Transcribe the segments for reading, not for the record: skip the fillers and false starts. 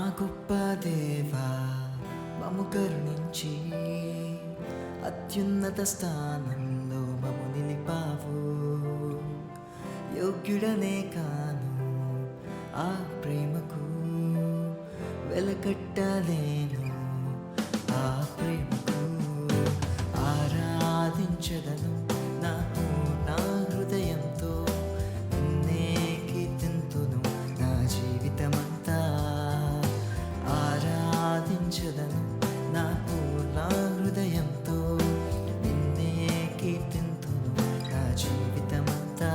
గొప్ప దేవా మమ్ము కరుణించి అత్యున్నత స్థానంలో మమ్ము నిలిపావు. యోగ్యుడనే కాను ఆ ప్రేమకు, వెలకట్టలేను ఆ ప్రేమకు. ఆరాధించదను నా పూర్ణ హృదయంతో, నిన్నే కీర్తింతును నా జీవితమంతా. ఆరాధించదను నా పూర్ణ హృదయంతో, నిన్నే కీర్తింతును నా జీవితమంతా.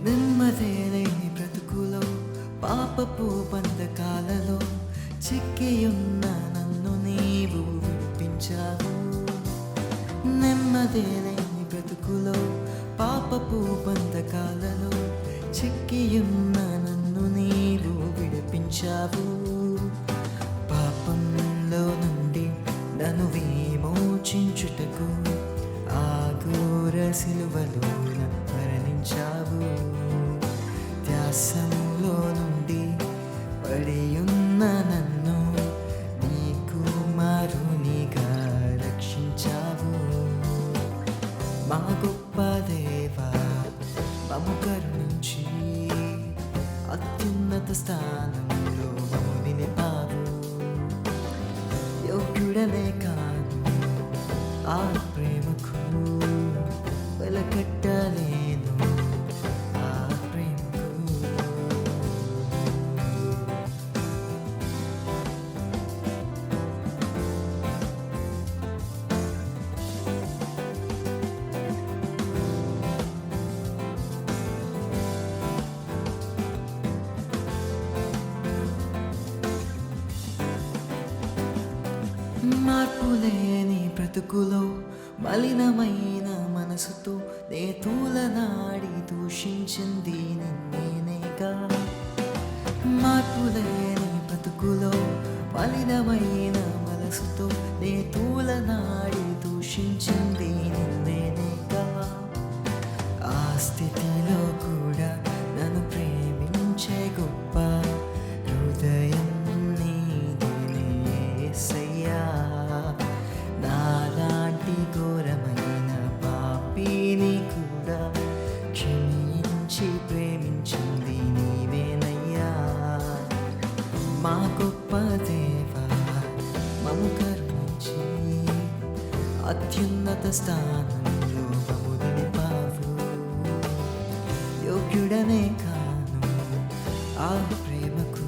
నెమ్మదే లేని బ్రతుకులో, పాపపు బంధకాలలో చిక్కియున్న నన్ను నీవు విడిపించావు. నెమ్మదే లేని బ్రతుకులో, పాపపు బంధకాలలో చిక్కియున్న నన్ను నీవు విడిపించావు. పాపంలో నుండి నన్ను విమోచించుటకు ఆ ఘోర సిలువలో మరణించావు. త్యాసంలో నుండి పడియున్న నన్ను నీ కుమారునిగా రక్షించావు. మా గొప్ప దేవా మమ్ము కరుణించి అత్యున్నత స్థానంలో మమ్ము నిలిపావు. యోగ్యుడనే కాను ఆ ప్రేమకు, వెలకట్టలేను ఆ ప్రేమకు. మార్పులేని బ్రతుకులో, మలినమైన మనసుతో నే తూలనాడి దూషించింది నిన్నేనేగా. మార్పులేని బ్రతుకులో, మలినమైన మనసుతో నే తూలనాడి దూషించింది నిన్నేనేగా. ఆ స్థితిలో కూడా నన్ను ప్రేమించే గొప్ప హృదయం నీదే యేసయ్యా. నాలాంటి ఘోరమైన పాపిని కూడా క్షమించి ప్రేమించింది నీవేనయ్యా. మా గొప్ప దేవా మమ్ము కరుణించి అత్యున్నత స్థానంలో మమ్ము నిలిపావు. యోగ్యుడనే కాను ఆ ప్రేమకు,